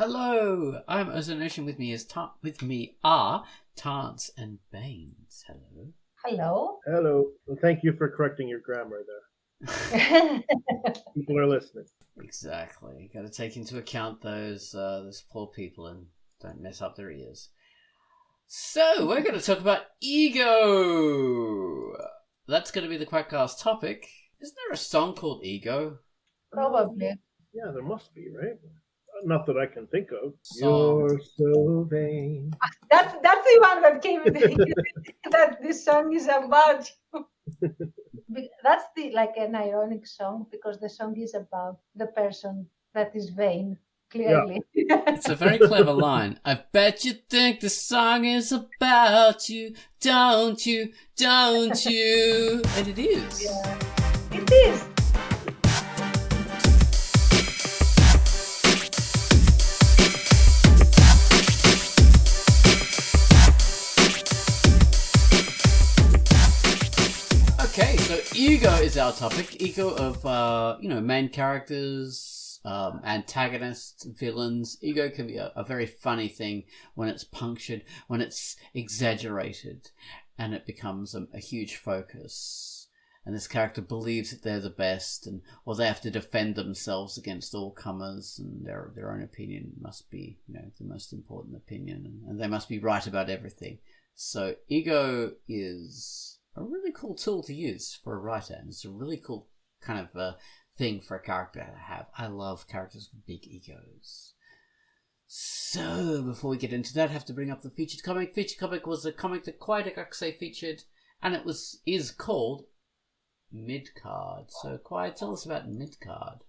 Hello, I'm Ozonation. With me are Tance and Baines. Hello. Hello. Hello. Well, thank you for correcting your grammar there. People are listening. Exactly. Got to take into account those poor people and don't mess up their ears. So we're going to talk about ego. That's going to be the Quackcast topic. Isn't there a song called Ego? Probably. Yeah, there must be, right? Not that I can think of. Song. You're so vain. That's the one that came that this song is about. That's an ironic song because the song is about the person that is vain. Clearly. Yeah. It's a very clever line. I bet you think the song is about you, don't you? Don't you? And it is. Yeah, it is. Okay, so ego is our topic. Ego of, main characters, antagonists, villains. Ego can be a very funny thing when it's punctured, when it's exaggerated, and it becomes a huge focus. And this character believes that they're the best, or they have to defend themselves against all comers, and their own opinion must be, the most important opinion, and they must be right about everything. So ego is a really cool tool to use for a writer, and it's a really cool kind of thing for a character to have. I love characters with big egos. So before we get into that, I have to bring up the featured comic. Featured comic was a comic that Quackcast featured, and it is called Midcard. So Quack, tell us about Midcard.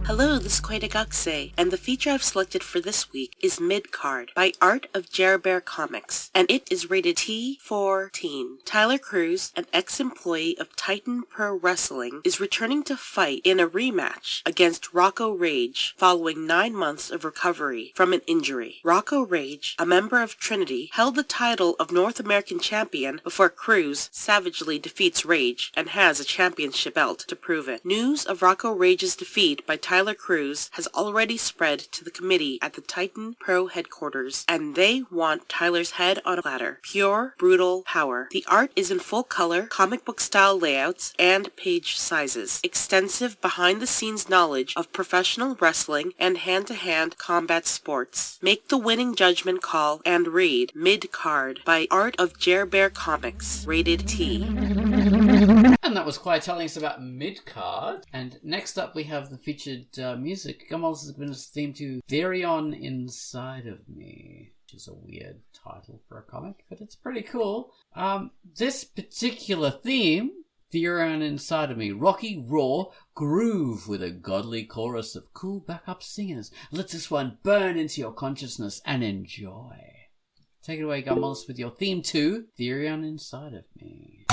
Hello, this is Quackcast, and the feature I've selected for this week is Midcard by Art of Jer Bear Comics, and it is rated T for teen. Tyler Cruz, an ex-employee of Titan Pro Wrestling, is returning to fight in a rematch against Rocco Rage following 9 months of recovery from an injury. Rocco Rage, a member of Trinity, held the title of North American Champion before Cruz savagely defeats Rage and has a championship belt to prove it. News of Rocco Rage's defeat by Tyler Cruz has already spread to the committee at the Titan Pro headquarters, and they want Tyler's head on a platter. Pure, brutal power. The art is in full color, comic book style layouts, and page sizes. Extensive behind-the-scenes knowledge of professional wrestling and hand-to-hand combat sports. Make the winning judgment call and read Midcard by Art of Jer Bear Comics, rated T. And that was quite telling us about Midcard. And next up we have the featured music. Gummels has been a theme to Therion Inside of Me, which is a weird title for a comic, but it's pretty cool. This particular theme, Therion Inside of Me, rocky, raw, groove with a godly chorus of cool backup singers. Let this one burn into your consciousness and enjoy. Take it away, Gummels, with your theme to Therion Inside of Me.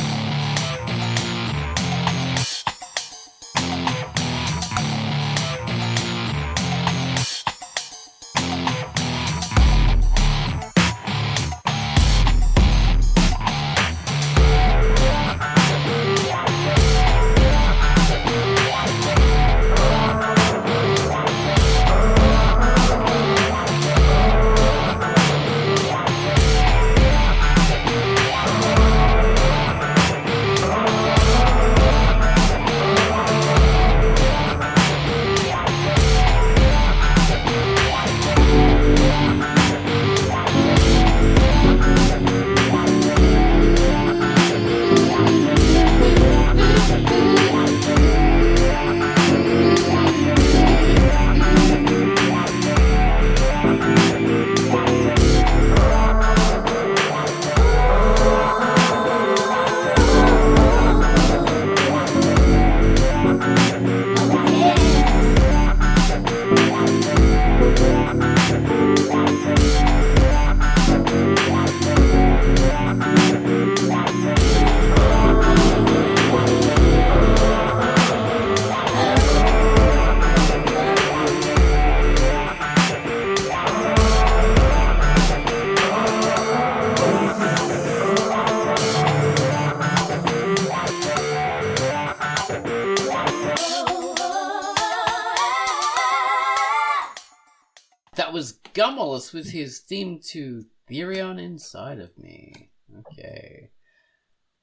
That was Gummalus with his theme to Therion Inside of Me. Okay.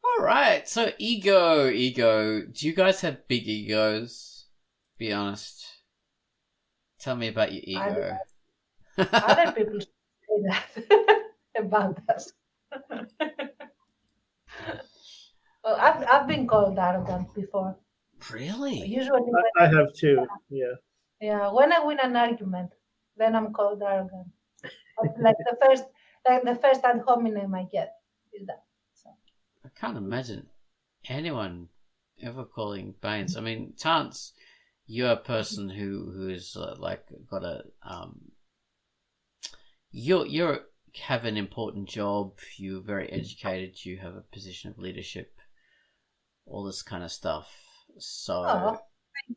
All right. So ego. Do you guys have big egos? Be honest. Tell me about your ego. Other people say that about us. Well, I've been called arrogant before. Really? Usually, I have too. Yeah. yeah. When I win an argument, then I'm called arrogant. Like the first ad hominem I get is that. So. I can't imagine anyone ever calling Baines. I mean, Tance, you're a person who is like got a you have an important job. You're very educated. You have a position of leadership. All this kind of stuff. So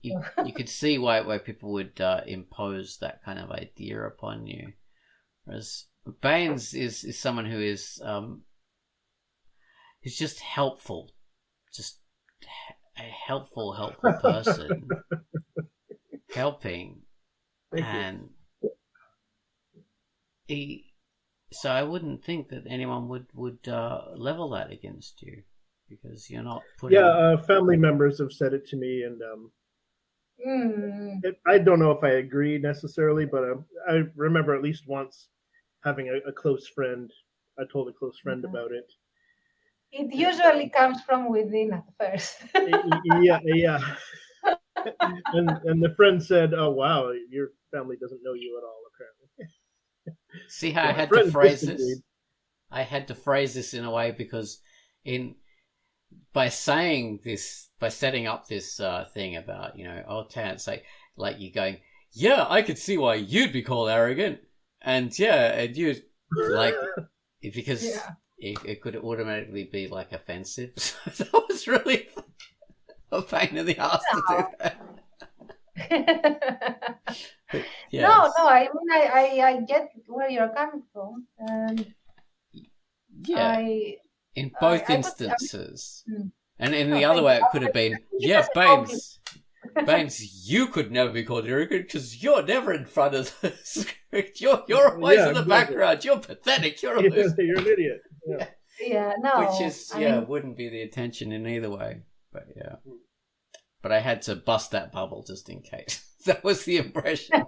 you could see why people would impose that kind of idea upon you. Whereas Baines is someone who is he's just helpful, just a helpful person, helping, and so I wouldn't think that anyone would level that against you, because you're not putting. Yeah, family members have said it to me, and I don't know if I agree necessarily, but I remember at least once having a close friend. I told a close friend about it. It usually comes from within at first. Yeah. And the friend said, "Oh wow, your family doesn't know you at all, apparently." See how I had to phrase this? I had to phrase this in a way because by setting up this thing about, Tance, like you going, yeah, I could see why you'd be called arrogant, and you like because it could automatically be like offensive. So that was really a pain in the ass to do that. Yes. No, I mean I get where you're coming from, and in both instances. And in the other way, it could have been, Baines, you could never be called arrogant because you're never in front of the script. You're always in the background. You're pathetic. You're a loser. You're an idiot. Yeah, no. Which is, wouldn't be the intention in either way. But yeah. But I had to bust that bubble just in case. That was the impression.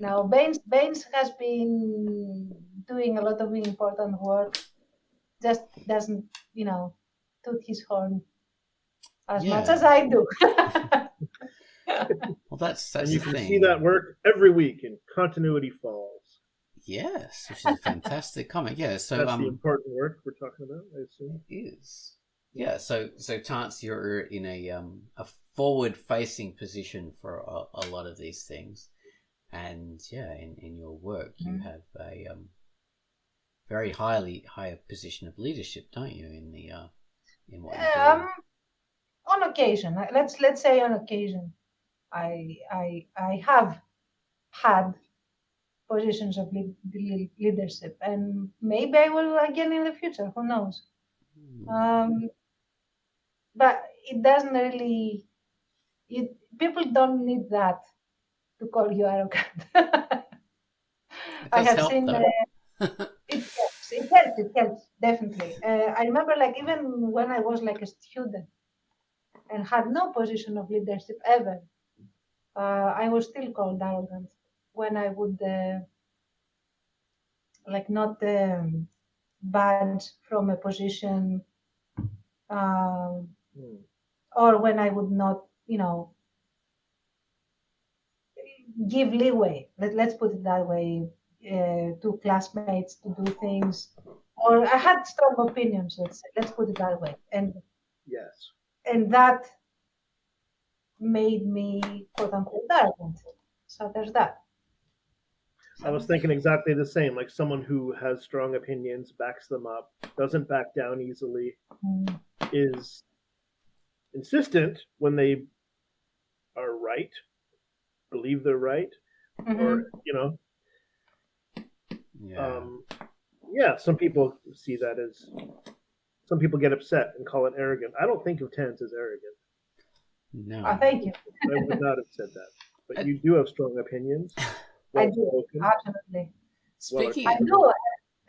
No, Baines has been doing a lot of important work. Just doesn't, toot his horn as much as I do. Well, that's and the you can thing. see that work every week in Continuity Falls. Yes, which is a fantastic comic. Yeah, so that's the important work we're talking about, I assume. It is. Yeah, so Tance, you're in a forward-facing position for a lot of these things, and in your work you have a very higher position of leadership, don't you? In what you're doing. On occasion, let's say on occasion, I have had positions of leadership, and maybe I will again in the future. Who knows? But it doesn't really. People don't need that to call you arrogant. I have seen. It helps definitely. I remember, even when I was a student and had no position of leadership ever, I was still called arrogant when I would not budge from a position, or when I would not, give leeway. Let's put it that way. To classmates to do things, or I had strong opinions. Let's put it that way, and that made me quote unquote arrogant. So there's that. I was thinking exactly the same. Like someone who has strong opinions, backs them up, doesn't back down easily, is insistent when they are right, believe they're right, or some people see that as, some people get upset and call it arrogant. I don't think of Tance as arrogant. No. Oh, thank you. I would not have said that. but you do have strong opinions. I do, Well-spoken. absolutely. Speaking I do,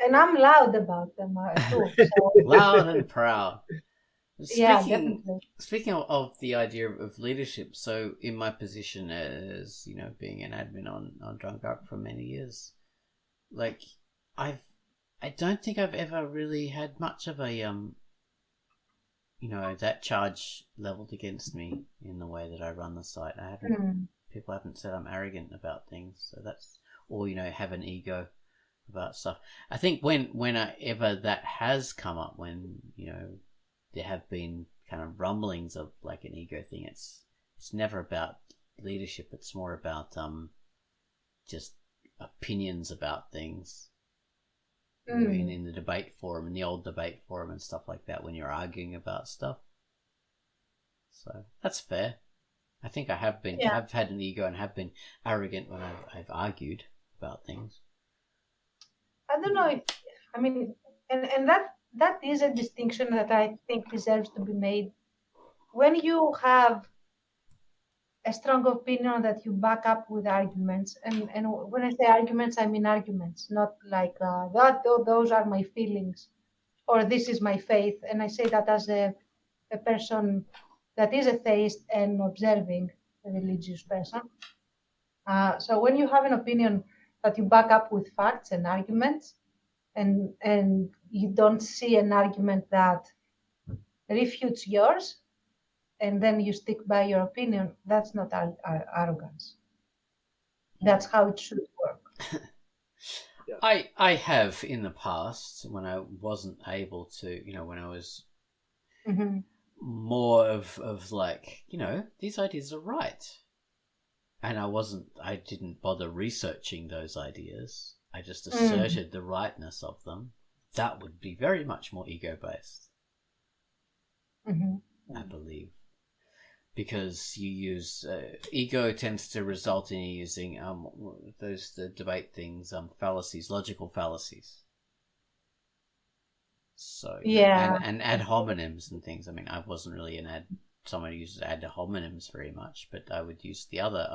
and I'm loud about them too. So, loud and proud. yeah, definitely. Speaking of the idea of leadership, so in my position as being an admin on Drunkduck for many years, like I don't think I've ever really had much of a that charge leveled against me in the way that I run the site. People haven't said I'm arrogant about things, so that's or have an ego about stuff. I think whenever that has come up, when there have been kind of rumblings of like an ego thing, it's never about leadership. It's more about just opinions about things. In the debate forum, in the old debate forum and stuff like that, when you're arguing about stuff. So that's fair. I think I have been. Yeah. I've had an ego and have been arrogant when I've argued about things. I don't know and that is a distinction that I think deserves to be made. When you have a strong opinion that you back up with arguments, and when I say arguments, I mean arguments, not like those are my feelings or this is my faith. And I say that as a person that is a theist and observing a religious person. So when you have an opinion that you back up with facts and arguments, and you don't see an argument that refutes yours, and then you stick by your opinion, that's not arrogance. That's how it should work. Yeah. I have in the past, when I wasn't able to, when I was more of like, these ideas are right. And I didn't bother researching those ideas. I just asserted the rightness of them. That would be very much more ego-based. I believe. Because you use ego tends to result in using the debate things, fallacies, logical fallacies. So and ad hominems and things. I mean, I wasn't really someone who uses ad hominems very much, but I would use the other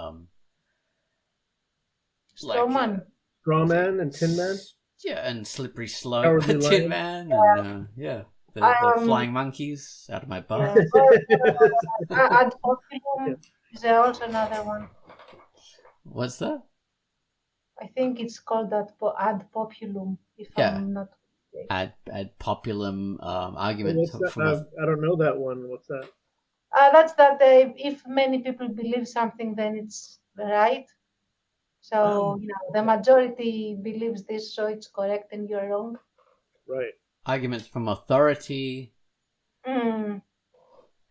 Strawman. Strawman and Tin Man. Yeah, and Slippery Slope, Tin Man, and the flying monkeys out of my butt. Ad populum is also another one. What's that? I think it's called ad populum, if I'm not mistaken. Ad populum argument. I don't know that one. What's that? That's that if many people believe something, then it's right. So, the majority believes this, so it's correct and you're wrong. Right. Arguments from authority. Mm.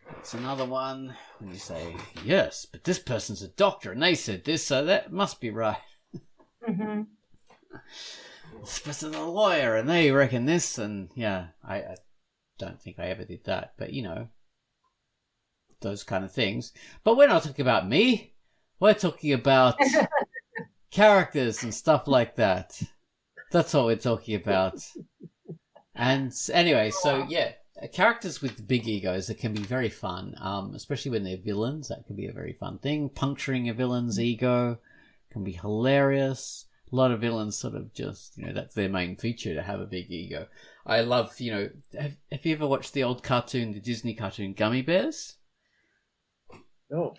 That's another one. When you say, yes, but this person's a doctor and they said this, so that must be right. Mm-hmm. This person's a lawyer and they reckon this, and I don't think I ever did that, but those kind of things. But we're not talking about me. We're talking about characters and stuff like that. That's what we're talking about. And anyway, so characters with big egos that can be very fun, especially when they're villains. That can be a very fun thing. Puncturing a villain's ego can be hilarious. A lot of villains sort of just, that's their main feature, to have a big ego. I love, have you ever watched the old cartoon, the Disney cartoon Gummy Bears? No.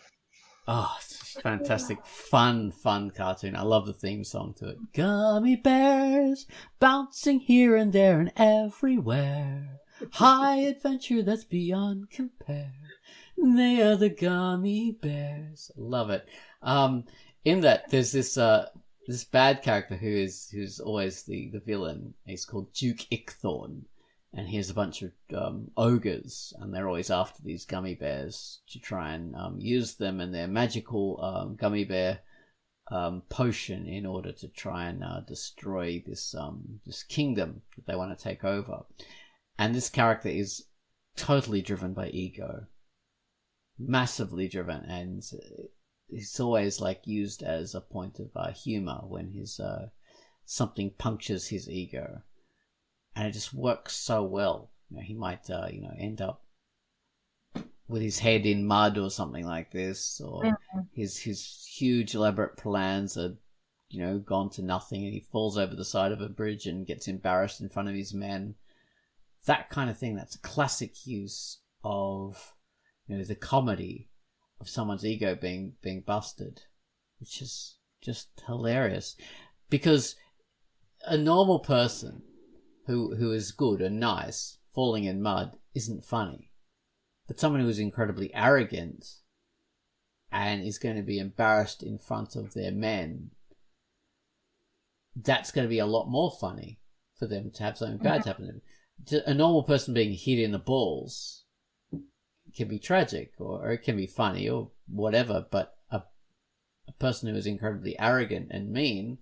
Oh, it's fantastic, fun cartoon. I love the theme song to it. Gummy bears, bouncing here and there and everywhere. High adventure that's beyond compare. They are the gummy bears. Love it. In that, there's this bad character who's always the villain. He's called Duke Ickthorn. And he has a bunch of ogres, and they're always after these gummy bears to try and use them and their magical gummy bear potion in order to try and destroy this kingdom that they want to take over. And this character is totally driven by ego, massively driven, and it's always like used as a point of humor when his something punctures his ego. And it just works so well. He might, end up with his head in mud or something like this, or his huge elaborate plans are, gone to nothing, and he falls over the side of a bridge and gets embarrassed in front of his men. That kind of thing, that's a classic use of, the comedy of someone's ego being busted, which is just hilarious. Because a normal person who is good and nice falling in mud isn't funny. But someone who is incredibly arrogant and is going to be embarrassed in front of their men, that's going to be a lot more funny for them to have something bad happen to them. A normal person being hit in the balls can be tragic, or it can be funny or whatever, but a person who is incredibly arrogant and mean,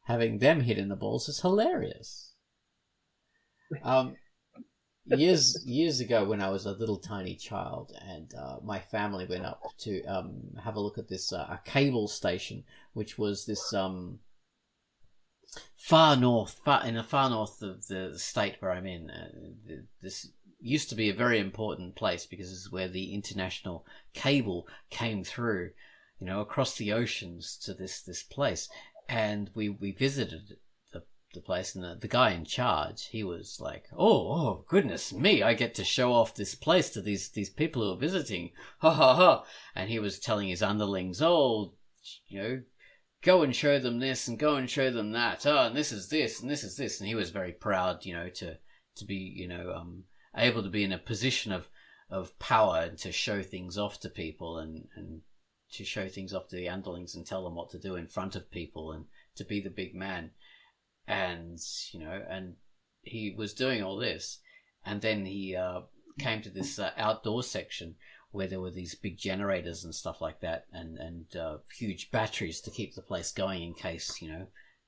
having them hit in the balls is hilarious. Years ago, when I was a little tiny child, and my family went up to have a look at this a cable station, which was this far north of the state where I'm in. This used to be a very important place because this is where the international cable came through, across the oceans to this place, and we visited the place, and the guy in charge, he was like, oh goodness me, I get to show off this place to these people who are visiting, ha ha ha. And he was telling his underlings, go and show them this and go and show them that, and this is this and this is this. And he was very proud, to be able to be in a position of power and to show things off to people, and to show things off to the underlings and tell them what to do in front of people, and to be the big man. And and he was doing all this, and then he came to this outdoor section where there were these big generators and stuff like that, and huge batteries to keep the place going in case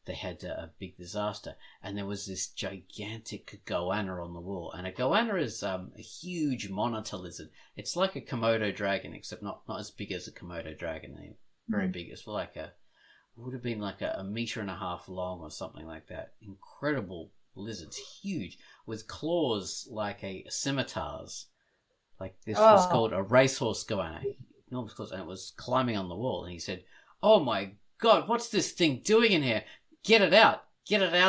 they had a big disaster. And there was this gigantic goanna on the wall, and a goanna is a huge monitor lizard. It's like a Komodo dragon, except not as big as a Komodo dragon. They're very big. It's like would have been like a meter and a half long or something like that. Incredible lizards, huge, with claws like a scimitar's. Like this was called a racehorse goanna, enormous claws, and it was climbing on the wall. And he said, "Oh my God, what's this thing doing in here? Get it out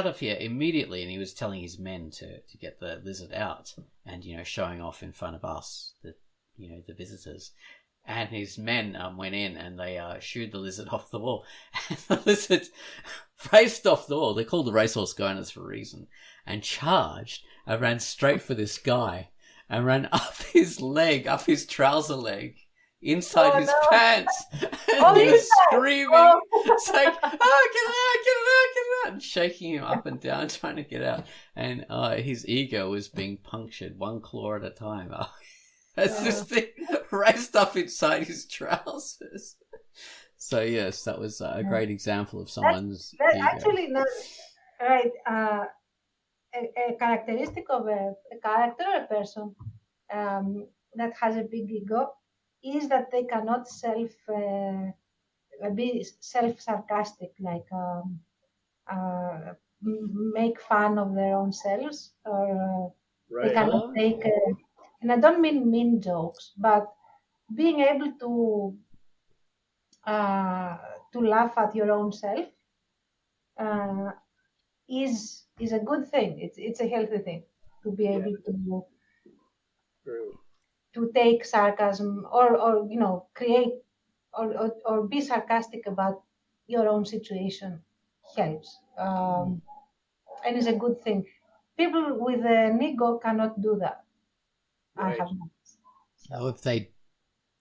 of here immediately!" And he was telling his men to get the lizard out, and showing off in front of us, the visitors. And his men went in, and they shooed the lizard off the wall. And the lizard raced off the wall. They're called the racehorse goannas for a reason. And charged and ran straight for this guy, and ran up his trouser leg, inside his pants. And he was screaming, saying, get it out, and shaking him up and down, trying to get out. And his ego was being punctured, one claw at a time. As this thing raced up inside his trousers. So yes, that was a great example of someone's ego. Actually not right. A characteristic of a character or a person that has a big ego is that they cannot be self-sarcastic, like make fun of their own selves, or they cannot take. And I don't mean mean jokes, but being able to laugh at your own self is a good thing. It's a healthy thing to be able to take sarcasm or create or be sarcastic about your own situation helps, and is a good thing. People with an ego cannot do that. I have not. So if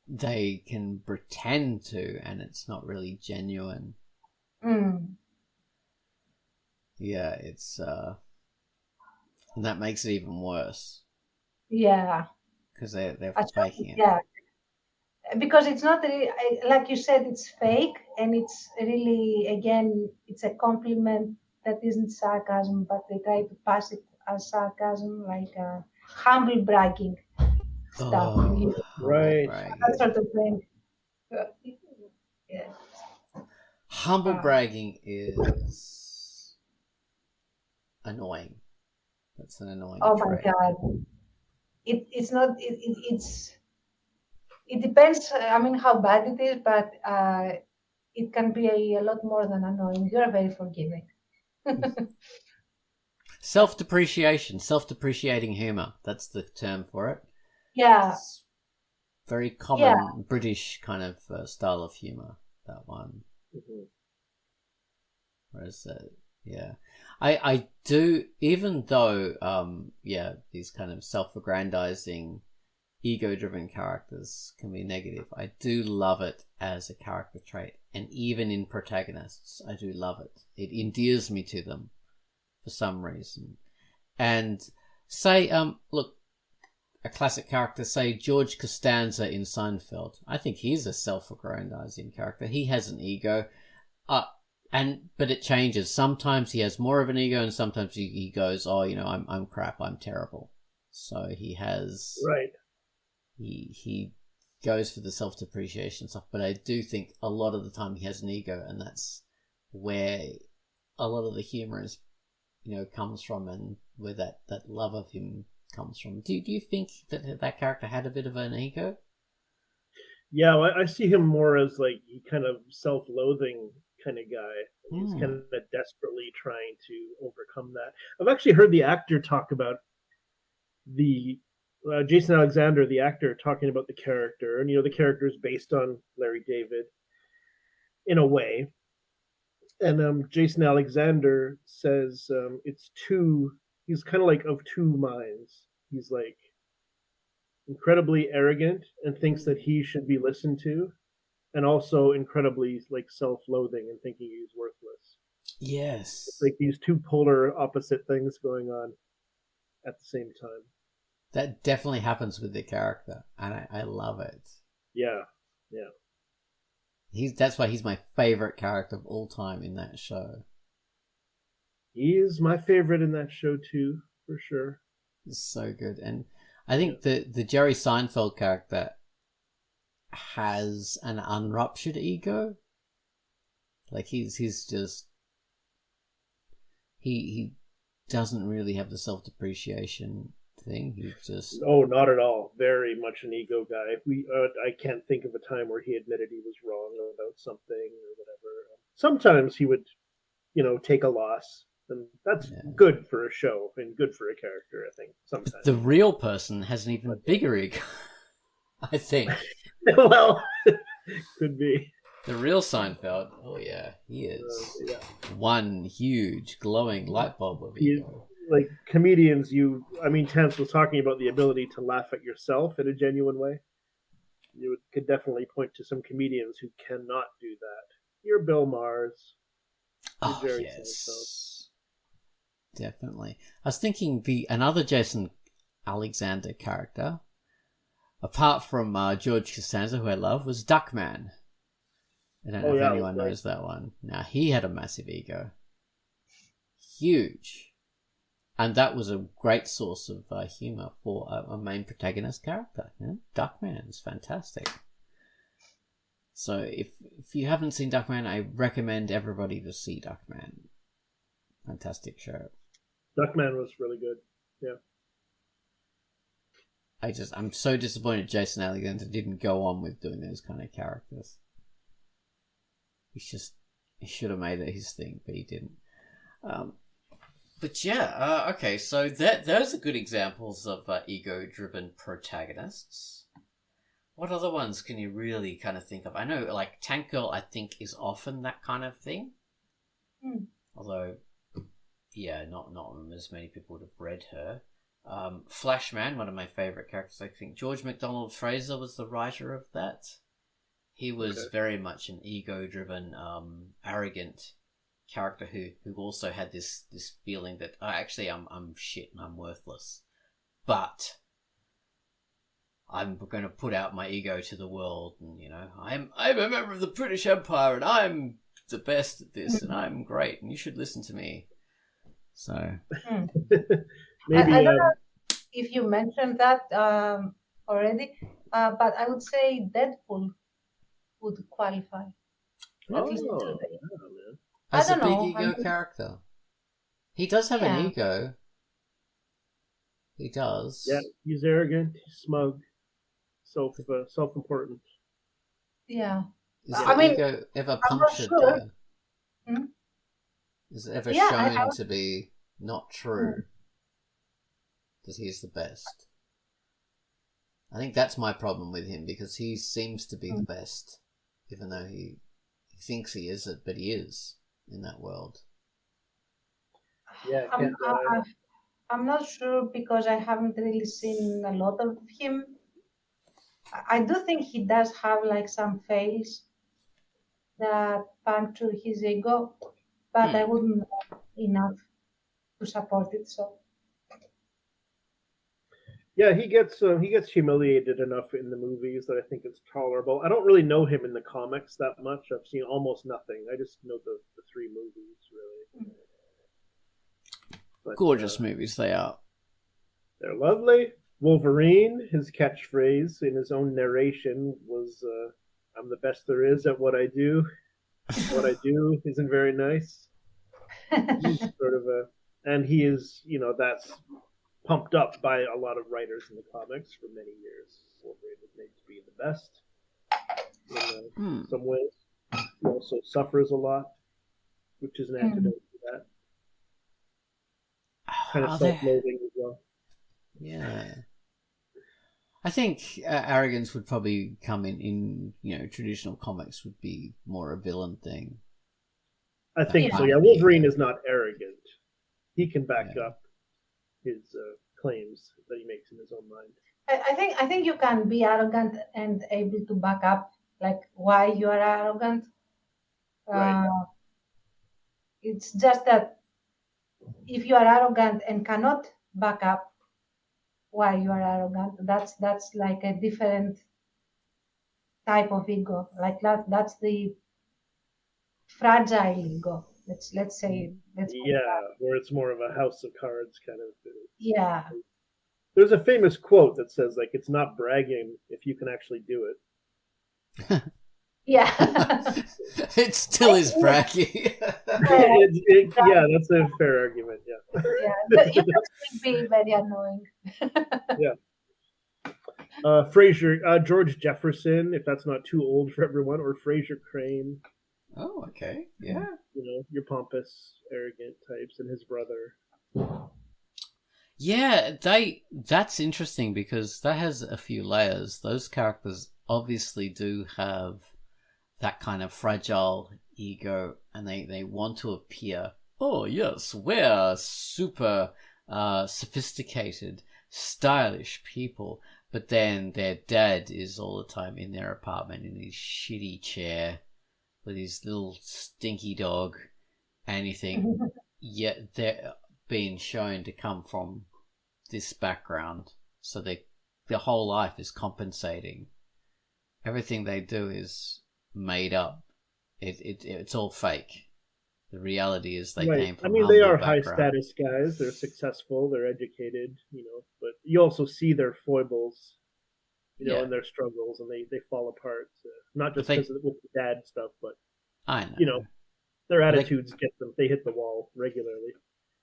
they can pretend to, and it's not really genuine. Yeah, it's and that makes it even worse. Yeah, because they're faking it. Yeah, because it's not really, like you said, it's fake, and it's really, again, it's a compliment that isn't sarcasm, but they try to pass it as sarcasm, like humble bragging stuff. Right. That sort of thing. Yeah. Humble bragging is annoying. That's an annoying trait. My God. It's not. It's it depends. I mean, how bad it is, but it can be a lot more than annoying. You're very forgiving. Self-depreciating humor. That's the term for it. Yeah. It's very common British kind of style of humor, that one. Mm-hmm. Whereas, I do, even though, these kind of self-aggrandizing, ego-driven characters can be negative, I do love it as a character trait. And even in protagonists, I do love it. It endears me to them for some reason. And say, look, a classic character, say George Costanza in Seinfeld. I think he's a self-aggrandizing character. He has an ego. But it changes. Sometimes he has more of an ego, and sometimes he goes, "Oh, I'm crap. I'm terrible." So he has right. He goes for the self-depreciation stuff. But I do think a lot of the time he has an ego, and that's where a lot of the humor is, comes from, and where that love of him comes from. Do you think that character had a bit of an ego? Yeah, well, I see him more as like kind of self-loathing kind of guy. He's kind of desperately trying to overcome that. I've actually heard the actor talk about the Jason Alexander, the actor, talking about the character, and the character is based on Larry David in a way. And Jason Alexander says he's kind of like of two minds. He's like incredibly arrogant and thinks that he should be listened to, and also incredibly like self-loathing and thinking he's worthless. Yes. It's like these two polar opposite things going on at the same time. That definitely happens with the character, and I love it. Yeah. That's why he's my favorite character of all time in that show. He is my favorite in that show too, for sure. It's so good. And I think the Jerry Seinfeld character has an unruptured ego. Like he's just he doesn't really have the self-depreciation thing. He just not at all. Very much an ego guy. I can't think of a time where he admitted he was wrong about something or whatever. Sometimes he would, take a loss, and that's good for a show and good for a character. I think sometimes the real person has an even bigger ego. I think. Well, could be. The real Seinfeld, oh yeah, he is one huge glowing light bulb of ego. Like comedians, Tance was talking about the ability to laugh at yourself in a genuine way. You could definitely point to some comedians who cannot do that. You're Bill Maher. Oh yes, definitely. I was thinking another Jason Alexander character, apart from George Costanza, who I love, was Duckman. I don't know if anyone knows that one. Now, he had a massive ego. Huge. And that was a great source of humour for a main protagonist character. Duckman is fantastic. So if you haven't seen Duckman, I recommend everybody to see Duckman. Fantastic show. Duckman was really good. Yeah. I'm so disappointed Jason Alexander didn't go on with doing those kind of characters. He should have made it his thing, but he didn't. But yeah, okay, so those are good examples of ego-driven protagonists. What other ones can you really kind of think of? I know, like, Tank Girl, I think, is often that kind of thing. Although, not as many people would have read her. Flashman, one of my favourite characters, I think George MacDonald Fraser was the writer of that. He was very much an ego-driven, arrogant character who also had this feeling that actually I'm shit and I'm worthless, but I'm going to put out my ego to the world, and I'm a member of the British Empire, and I'm the best at this, and I'm great, and you should listen to me. So maybe I don't know if you mentioned that already, but I would say Deadpool would qualify. At least today. As a big ego character. He does have an ego. He does. Yeah, he's arrogant, he's smug. self-important. Yeah. Is I the mean, ego ever I'm not punctured sure. though? Hmm? Is it ever Yeah, shown to be not true that he's the best? I think that's my problem with him, because he seems to be the best, even though he thinks he isn't, but he is in that world. Yeah, I'm not sure because I haven't really seen a lot of him. I do think he does have like some fails that puncture his ego, but I wouldn't know enough to support it. So yeah, he gets humiliated enough in the movies that I think it's tolerable. I don't really know him in the comics that much. I've seen almost nothing. I just know the three movies really. But, Gorgeous movies they are. They're lovely. Wolverine, his catchphrase in his own narration was, "I'm the best there is at what I do." What I do isn't very nice. He's sort of and he is, that's pumped up by a lot of writers in the comics for many years. Wolverine was made to be the best in some ways. He also suffers a lot, which is an antidote to that. Kind of self-loathing as well. Yeah. I think arrogance would probably come in traditional comics would be more a villain thing. I think so. Yeah, Wolverine is not arrogant. He can back up his claims that he makes in his own mind. I think you can be arrogant and able to back up like why you are arrogant. Right. It's just that if you are arrogant and cannot back up why you are arrogant, that's like a different type of ego. Like that's the fragile ego. Let's say where it's more of a house of cards kind of thing. Yeah. There's a famous quote that says like it's not bragging if you can actually do it. Yeah. It still is bragging. Yeah, that's a fair argument. Yeah. Yeah, it can be very annoying. Yeah. George Jefferson, if that's not too old for everyone, or Fraser Crane. Oh, okay. Yeah. Your pompous, arrogant types, and his brother. Yeah, that's interesting because that has a few layers. Those characters obviously do have that kind of fragile ego, and they want to appear, oh yes, we're super sophisticated, stylish people, but then their dad is all the time in their apartment in his shitty chair with his little stinky dog, and you think, yet they're being shown to come from this background, so their whole life is compensating. Everything they do is made up. It's all fake. The reality is they came from humble they are background. high status guys. They're successful. They're educated. But you also see their foibles, and their struggles, and they fall apart. Not just because of with the dad stuff, but I know. Their attitudes get them. They hit the wall regularly.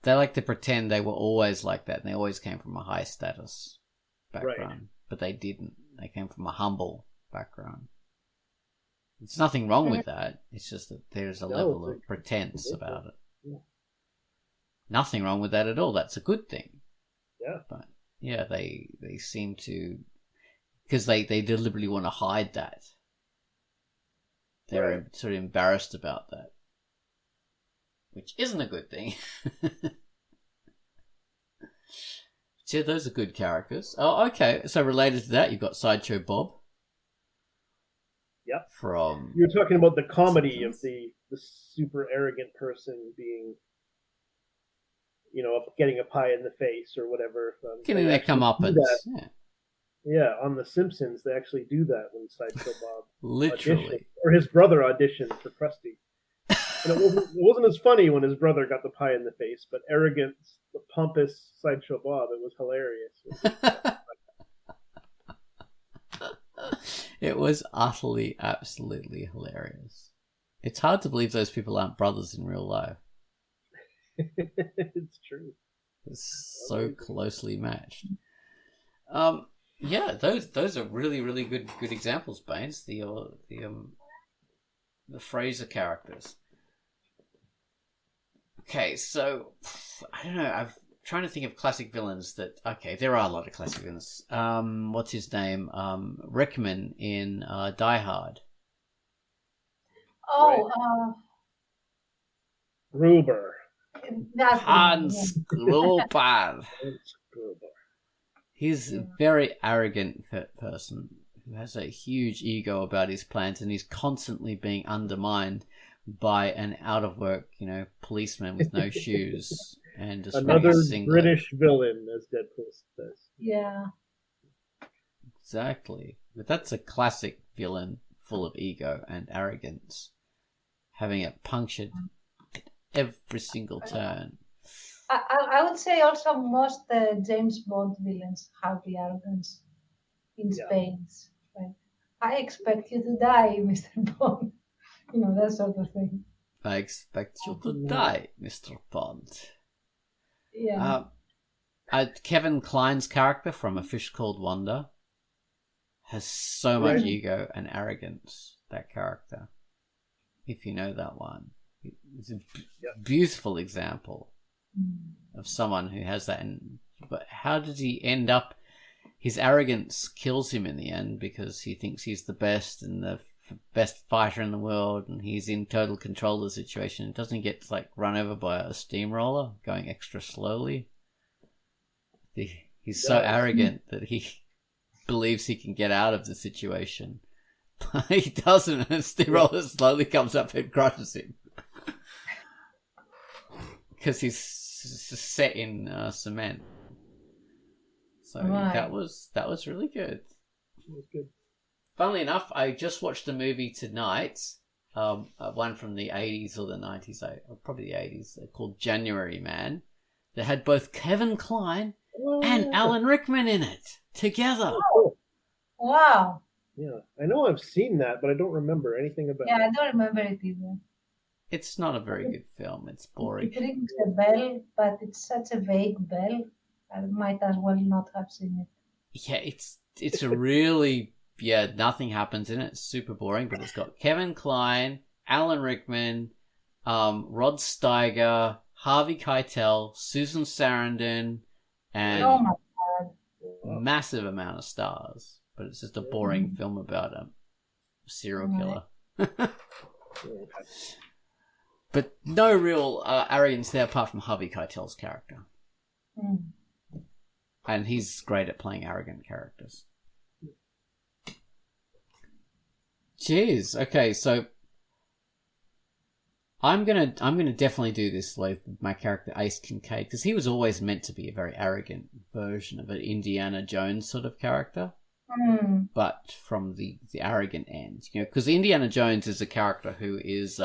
They like to pretend they were always like that, and they always came from a high status background, right. But they didn't. They came from a humble background. There's nothing wrong with that. It's just that there's a level of pretense about it. Yeah. Nothing wrong with that at all. That's a good thing. Yeah. But yeah, they seem to, because they deliberately want to hide that. They're sort of embarrassed about that, which isn't a good thing. So those are good characters. Oh, okay. So related to that, you've got Sideshow Bob. Yep. From you're talking about the comedy of the super arrogant person being, getting a pie in the face or whatever. Getting their comeuppance. Yeah, on The Simpsons, they actually do that when Sideshow Bob literally, or his brother auditioned for Krusty. And it wasn't as funny when his brother got the pie in the face, but arrogant, the pompous Sideshow Bob, it was hilarious. It was utterly, absolutely hilarious. It's hard to believe those people aren't brothers in real life. It's true. It's so closely matched. Yeah, those are really good examples, Baines. The Fraser characters. Okay, so I don't know. I'm trying to think of classic villains that. Okay, there are a lot of classic villains. What's his name? Rickman in Die Hard. Oh, Gruber. that's Hans Gruber. Hans Gruber. He's a very arrogant person who has a huge ego about his plans, and he's constantly being undermined by an out-of-work, policeman with no shoes and just another singlet. British villain, as Deadpool says. Yeah. Exactly. But that's a classic villain full of ego and arrogance, having it punctured at every single turn. I would say also most James Bond villains have the arrogance in spades. Like, I expect you to die, Mr. Bond. That sort of thing. I expect you to die, Mr. Bond. Yeah. Kevin Kline's character from A Fish Called Wanda has so much ego and arrogance, that character. If you know that one. It's a beautiful example of someone who has that. But how did he end up? His arrogance kills him in the end because he thinks he's the best and the best fighter in the world, and he's in total control of the situation. Doesn't he get run over by a steamroller going extra slowly? He's so arrogant that he believes he can get out of the situation. He doesn't, and the steamroller slowly comes up and crushes him. Because he's set in cement. So that was really good. It was good. Funnily enough, I just watched a movie tonight, one from the 80s or the 90s, or probably the 80s, called January Man, that had both Kevin Kline and Alan Rickman in it together. Oh. Wow. Yeah, I know I've seen that, but I don't remember anything about it. Yeah, I don't remember it either. It's not a very good film. It's boring. It rings a bell, but it's such a vague bell. I might as well not have seen it. Yeah, it's a really... Yeah, nothing happens in it. It's super boring, but it's got Kevin Kline, Alan Rickman, Rod Steiger, Harvey Keitel, Susan Sarandon, and Oh my God. massive amount of stars. But it's just a boring film about a serial killer. But no real arrogance there apart from Harvey Keitel's character. And he's great at playing arrogant characters. Jeez. Okay, so I'm gonna definitely do this with my character Ace Kincaid, because he was always meant to be a very arrogant version of an Indiana Jones sort of character, but from the arrogant end, because Indiana Jones is a character who is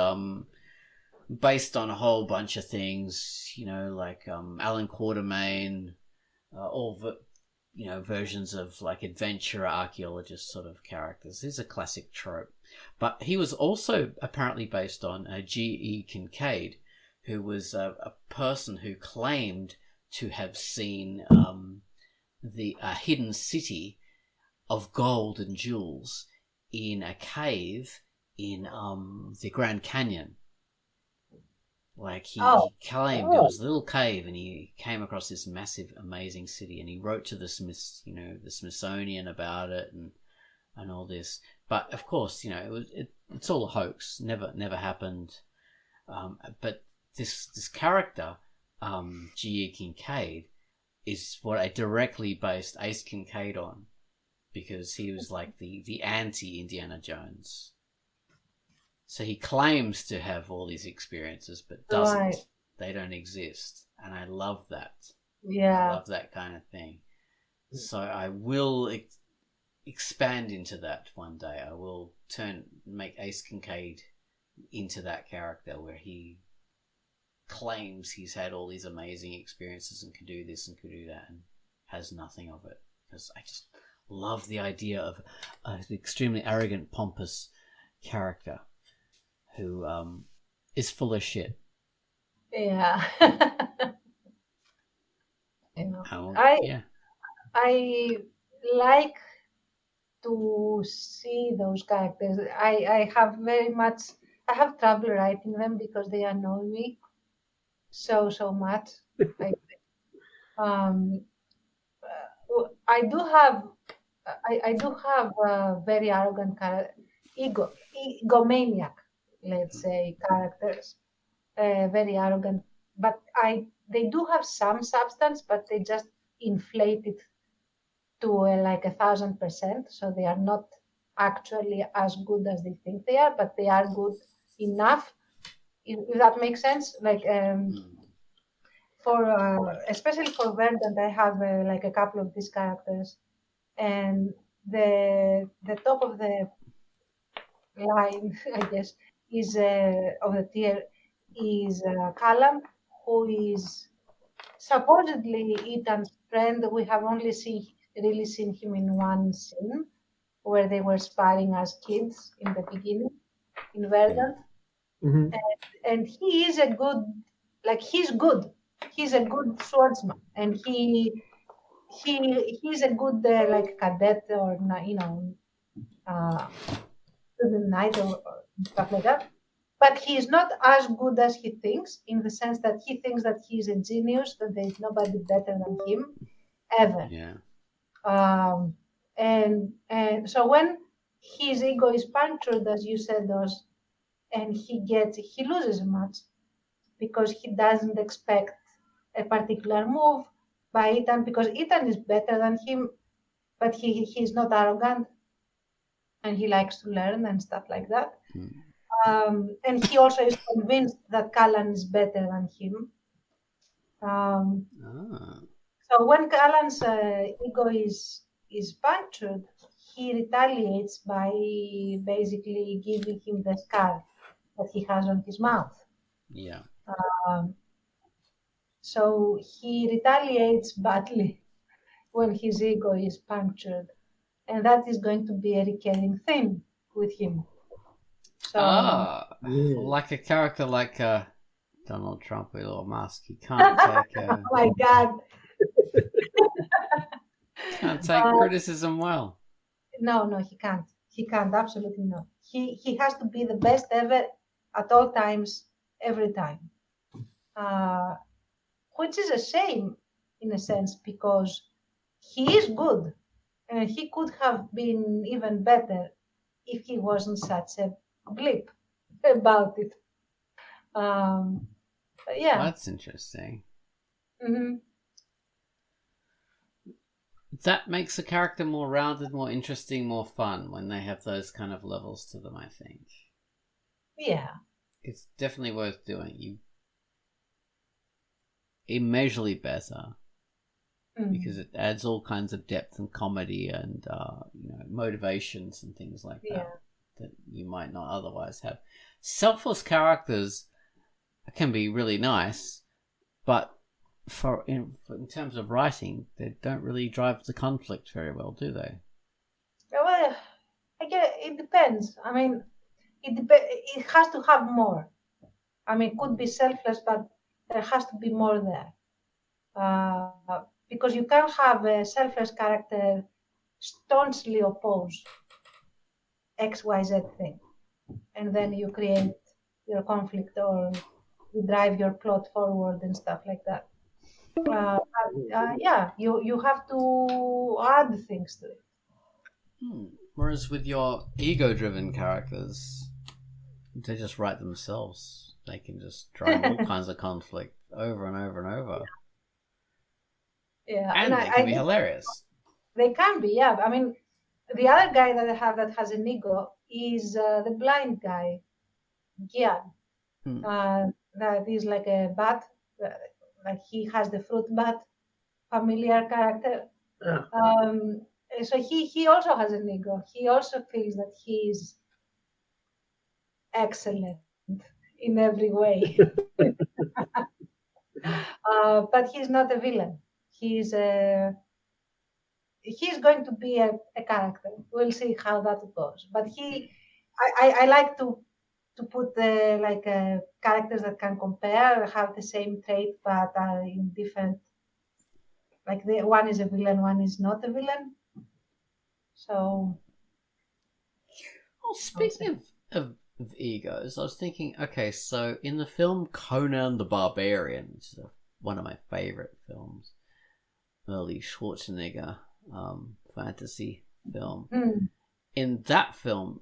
based on a whole bunch of things, like Alan Quatermain, all versions of adventurer, archaeologist sort of characters. This is a classic trope. But he was also apparently based on G.E. Kincaid, who was a person who claimed to have seen the hidden city of gold and jewels in a cave in the Grand Canyon. He claimed there was a little cave, and he came across this massive, amazing city, and he wrote to the Smithsonian about it and all this. But of course, it's all a hoax. Never happened. But this character, G.E. Kincaid, is what I directly based Ace Kincaid on, because he was like the anti Indiana Jones. So he claims to have all these experiences, but doesn't. Right. They don't exist. And I love that. Yeah. I love that kind of thing. So I will expand into that one day. I will make Ace Kincaid into that character where he claims he's had all these amazing experiences and can do this and can do that and has nothing of it. Because I just love the idea of an extremely arrogant, pompous character who is full of shit. Yeah. I like to see those characters. I have I have trouble writing them because they annoy me so much. I, um, I do have I do have a very arrogant egomaniac, let's say, characters, very arrogant. But they do have some substance, but they just inflate it to like 1,000%. So they are not actually as good as they think they are, but they are good enough. If that makes sense, like for especially for Verdant, I have like a couple of these characters, and the top of the line, I guess, is of the tier is Callum, who is supposedly Ethan's friend. We have only really seen him in one scene where they were sparring as kids in the beginning in Verdant. Mhm. And he is a good, like he's good. He's a good swordsman, and he's a good like cadet or student knight or stuff like that. But he's not as good as he thinks, in the sense that he thinks that he's a genius, that there's nobody better than him ever. Yeah. And so when his ego is punctured, as you said, those, and he loses a match because he doesn't expect a particular move by Ethan, because Ethan is better than him, but he's not arrogant and he likes to learn and stuff like that. And he also is convinced that Callan is better than him. So when Callan's ego is punctured, he retaliates by basically giving him the scar that he has on his mouth. Yeah. So he retaliates badly when his ego is punctured, and that is going to be a recurring theme with him. So, like a character like Donald Trump with a mask. He can't take. Oh my God! Can't take criticism well. No, he can't. He can't. Absolutely not. He has to be the best ever at all times, every time. Which is a shame in a sense, because he is good and he could have been even better if he wasn't such a blip about it. But yeah. That's interesting. Mm-hmm. That makes a character more rounded, more interesting, more fun when they have those kind of levels to them, I think. Yeah. It's definitely worth doing. Immeasurably better. Because it adds all kinds of depth and comedy and motivations and things like that you might not otherwise have. Selfless characters can be really nice, but in terms of writing, they don't really drive the conflict very well, do they? Well, I guess it depends. I mean, it has to have more. I mean, it could be selfless, but there has to be more there. Because you can't have a selfless character staunchly oppose XYZ thing, and then you create your conflict or you drive your plot forward and stuff like that. You have to add things to it. Whereas with your ego-driven characters, they just write themselves. They can just drive all kinds of conflict over and over and over. Yeah, and they can be hilarious. They can be, yeah. I mean, the other guy that I have that has an ego is the blind guy, Gian. That is like a bat, like he has the fruit bat, familiar character. So he also has an ego. He also feels that he is excellent in every way. But he's not a villain. He's going to be a character. We'll see how that goes. But I like to put characters that can compare, have the same trait, but are in different. Like one is a villain, one is not a villain. So, Well, speaking of egos, I was thinking, okay, so in the film Conan the Barbarian, which is one of my favorite films, early Schwarzenegger fantasy film. In that film,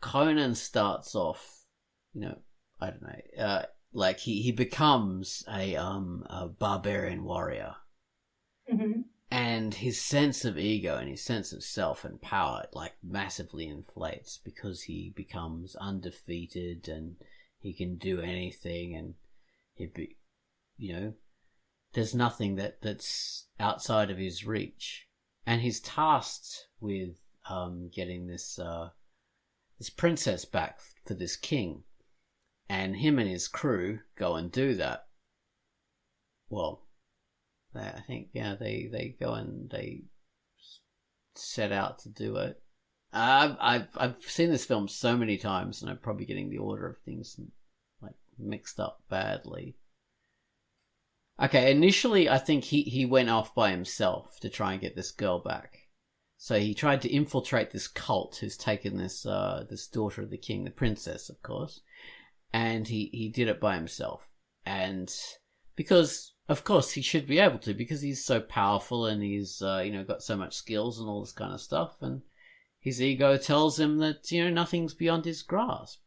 Conan starts off, I don't know, like he becomes a barbarian warrior, and his sense of ego and his sense of self and power like massively inflates because he becomes undefeated and he can do anything, and there's nothing that's outside of his reach, and he's tasked with getting this princess back for this king, and him and his crew go and do that. Well, I think they go and they set out to do it. I've seen this film so many times, and I'm probably getting the order of things like mixed up badly. Okay, initially I think he went off by himself to try and get this girl back. So he tried to infiltrate this cult who's taken this daughter of the king, the princess, of course, and he did it by himself. And because, of course, he should be able to, because he's so powerful and he's got so much skills and all this kind of stuff, and his ego tells him that nothing's beyond his grasp.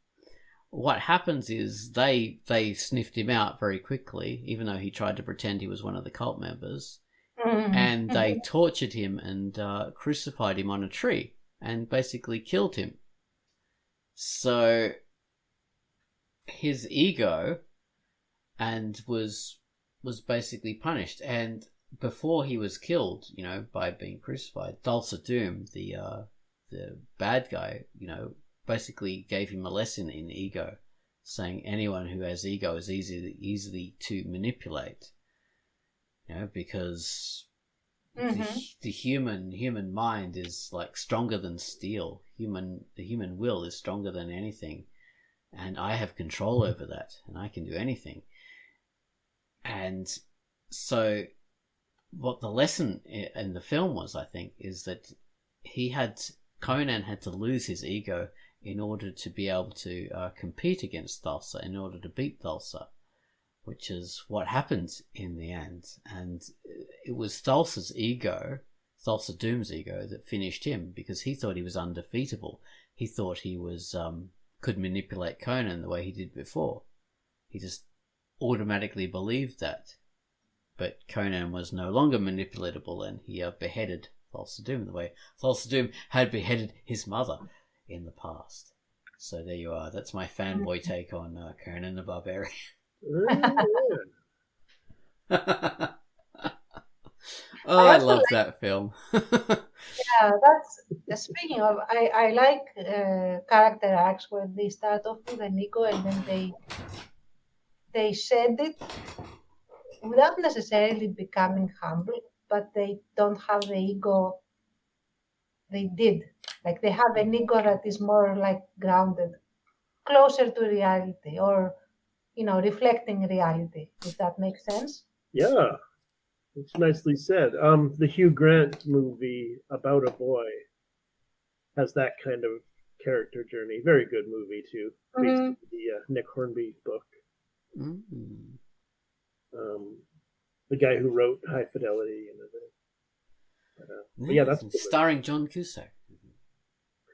What happens is they sniffed him out very quickly, even though he tried to pretend he was one of the cult members. And they tortured him and crucified him on a tree and basically killed him. So his ego and was basically punished. And before he was killed, by being crucified, Thulsa Doom, the bad guy, basically gave him a lesson in ego, saying anyone who has ego is easily to manipulate. Because the human mind is like stronger than steel. The human will is stronger than anything, and I have control over that, and I can do anything. And so, what the lesson in the film was, I think, is that Conan had to lose his ego in order to be able to compete against Thulsa, in order to beat Thulsa, which is what happened in the end. And it was Thulsa Doom's ego, that finished him, because he thought he was undefeatable. He thought he was could manipulate Conan the way he did before. He just automatically believed that. But Conan was no longer manipulatable, and he beheaded Thulsa Doom the way Thulsa Doom had beheaded his mother in the past. So there you are. That's my fanboy take on Conan the Barbarian. I love that film. Yeah, that's speaking of. I like character arcs where they start off with an ego and then they shed it without necessarily becoming humble, but they don't have the ego they did. Like they have an ego that is more like grounded, closer to reality, or reflecting reality, if that makes sense. Yeah, it's nicely said. The Hugh Grant movie About a Boy has that kind of character journey. Very good movie too, based on the Nick Hornby book. The guy who wrote High Fidelity and everything. Yeah, that's starring John Cusack.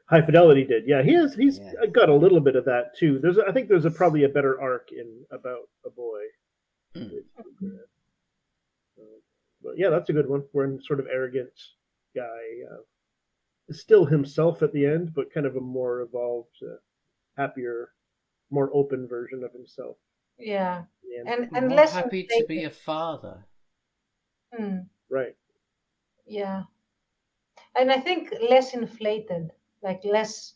High Fidelity did. Yeah, he's got a little bit of that too. I think there's probably a better arc in About a Boy. But yeah, that's a good one. Where a sort of arrogant guy is still himself at the end, but kind of a more evolved, happier, more open version of himself. Yeah, and more less happy to be a father. Right. Yeah, and I think less inflated, like less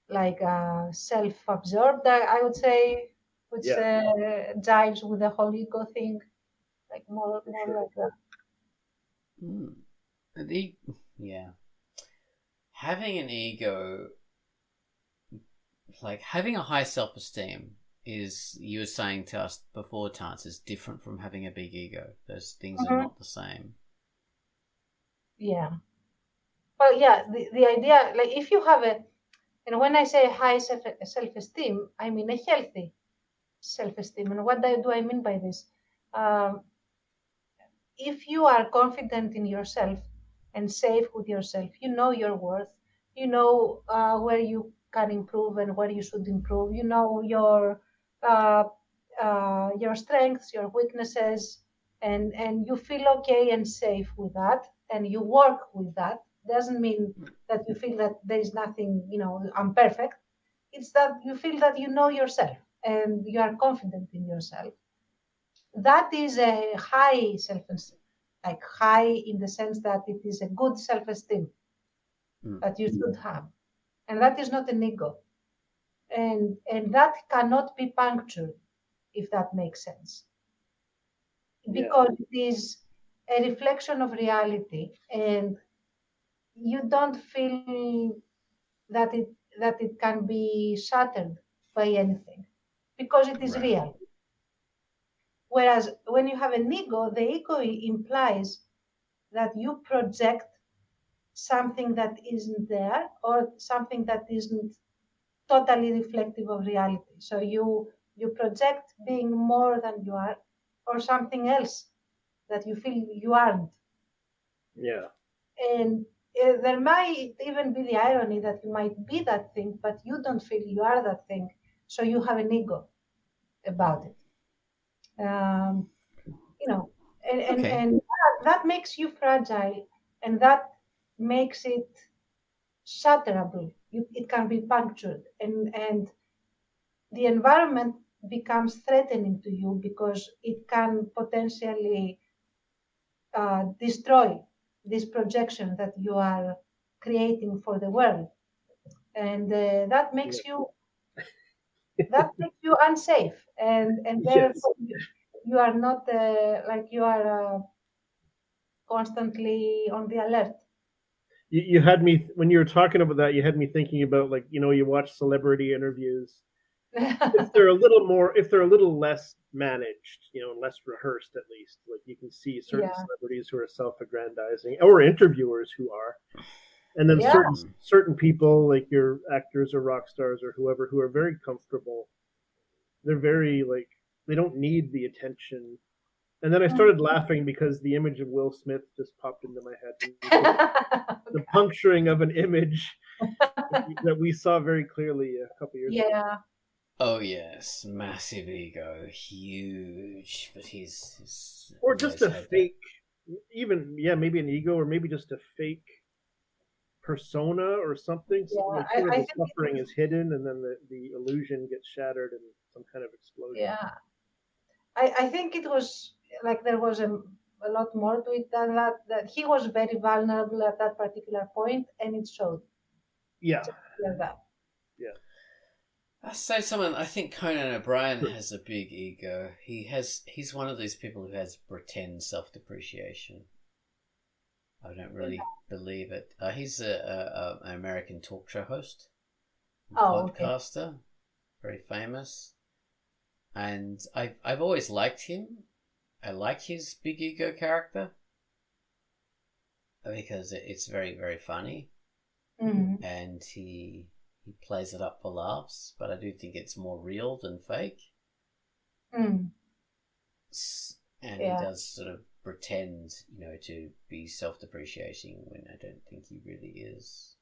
like self-absorbed. I would say, which jives with the whole ego thing, like more like that. Having an ego, like having a high self-esteem, is, you were saying to us before, Tance, is different from having a big ego. Those things are not the same. Yeah. Well, yeah, the idea, like if you have and when I say high self-esteem, I mean a healthy self-esteem. And what do I mean by this? Um, if you are confident in yourself and safe with yourself, you know your worth, you know where you can improve and where you should improve, you know uh, your strengths, your weaknesses, and you feel okay and safe with that, and you work with that. Doesn't mean that you feel that there is nothing, I'm perfect. It's that you feel that you know yourself and you are confident in yourself. That is a high self-esteem, like high in the sense that it is a good self-esteem that you should have, and that is not an ego, and that cannot be punctured, if that makes sense, because it is a reflection of reality, and you don't feel that it can be shattered by anything because it is real. Whereas when you have an ego, the ego implies that you project something that isn't there or something that isn't totally reflective of reality. So you project being more than you are or something else that you feel you aren't. Yeah. And there might even be the irony that you might be that thing, but you don't feel you are that thing. So you have an ego about it. You know, and that makes you fragile, and that makes it shatterable. It can be punctured, and the environment becomes threatening to you because it can potentially destroy this projection that you are creating for the world, and that makes you unsafe, and therefore you are not like you are constantly on the alert. You had me when you were talking about that. You had me thinking about, like, you watch celebrity interviews. If they're a little less managed, less rehearsed, at least, like you can see certain celebrities who are self-aggrandizing, or interviewers who are, and then certain people, like your actors or rock stars or whoever, who are very comfortable. They're very, like, they don't need the attention. And then I started laughing because the image of Will Smith just popped into my head. The puncturing of an image that we saw very clearly a couple years ago. Oh yes, massive ego, huge, but he's or just a fake, maybe an ego, or maybe just a fake persona or something. So like the suffering is hidden, and then the illusion gets shattered in some kind of explosion. Yeah, I think it was like there was a lot more to it than that. That he was very vulnerable at that particular point, and it showed. Yeah. Like that. Yeah. I say someone. I think Conan O'Brien has a big ego. He's one of these people who has pretend self-depreciation. I don't really believe it. He's an American talk show host, podcaster, very famous, and I've always liked him. I like his big ego character because it's very, very funny, and he plays it up for laughs, but I do think it's more real than fake. And he does sort of pretend, to be self-depreciating when I don't think he really is.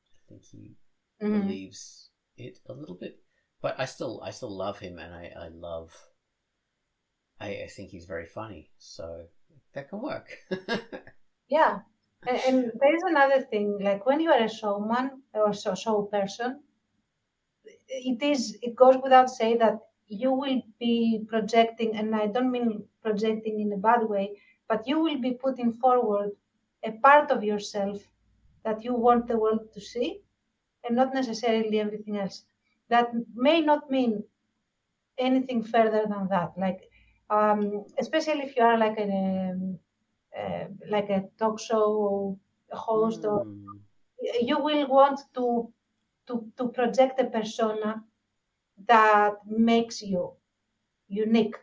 I think he believes it a little bit, but I still love him, and I think he's very funny, so that can work. Yeah. And there is another thing, like when you are a showman or show person, it goes without saying that you will be projecting, and I don't mean projecting in a bad way, but you will be putting forward a part of yourself that you want the world to see, and not necessarily everything else. That may not mean anything further than that. Like, especially if you are like a talk show host, or you will want to project a persona that makes you unique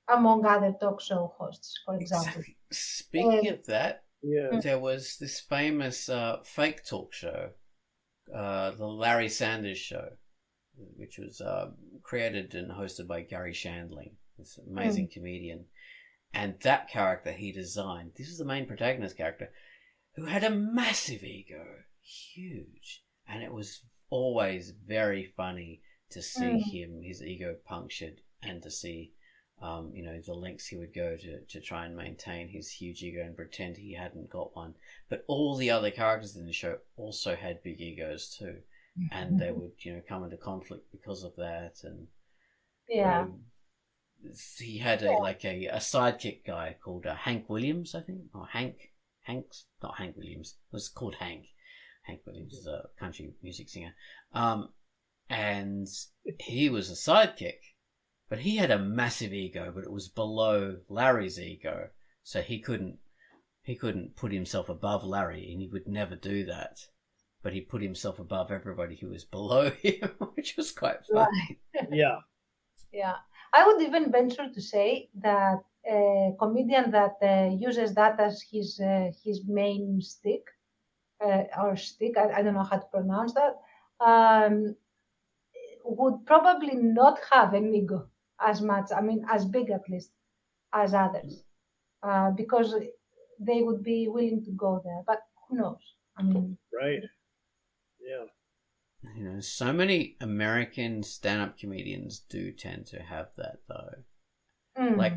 among other talk show hosts, for example. Speaking of that, Yeah. There was this famous fake talk show, the Larry Sanders Show, which was created and hosted by Gary Shandling, this amazing comedian. And that character he designed, this is the main protagonist character, who had a massive ego, huge. And it was always very funny to see him, his ego punctured, and to see, the lengths he would go to try and maintain his huge ego and pretend he hadn't got one. But all the other characters in the show also had big egos too. And they would, come into conflict because of that. And he had a sidekick guy called Hank Williams, I think, or Hank's not Hank Williams. It was called Hank. Hank Williams is a country music singer, and he was a sidekick, but he had a massive ego, but it was below Larry's ego, so he couldn't put himself above Larry, and he would never do that. But he put himself above everybody who was below him, which was quite funny. Yeah. Yeah. I would even venture to say that a comedian that uses that as his main stick, or stick, I don't know how to pronounce that, would probably not have an ego as much, as big at least, as others, because they would be willing to go there. But who knows? Right. Yeah. So many American stand-up comedians do tend to have that, though. Like,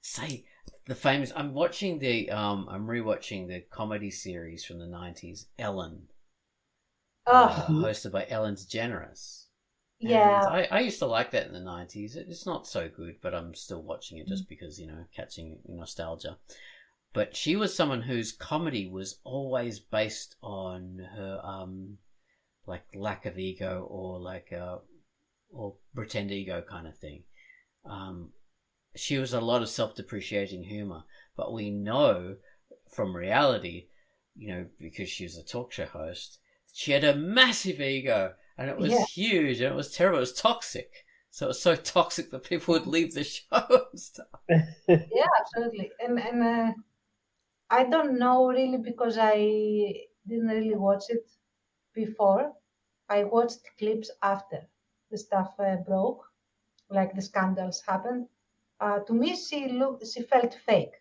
say, the famous... I'm rewatching the comedy series from the 90s, Ellen. Hosted by Ellen DeGeneres. Yeah. And I used to like that in the 90s. It's not so good, but I'm still watching it just because, catching nostalgia. But she was someone whose comedy was always based on her... lack of ego or or pretend ego kind of thing. She was a lot of self-depreciating humor, but we know from reality, because she was a talk show host, she had a massive ego, and it was huge, and it was terrible. It was toxic. So it was so toxic that people would leave the show and stuff. Yeah, absolutely. And I don't know really, because I didn't really watch it before. I watched clips after the stuff broke, like the scandals happened. To me, she felt fake,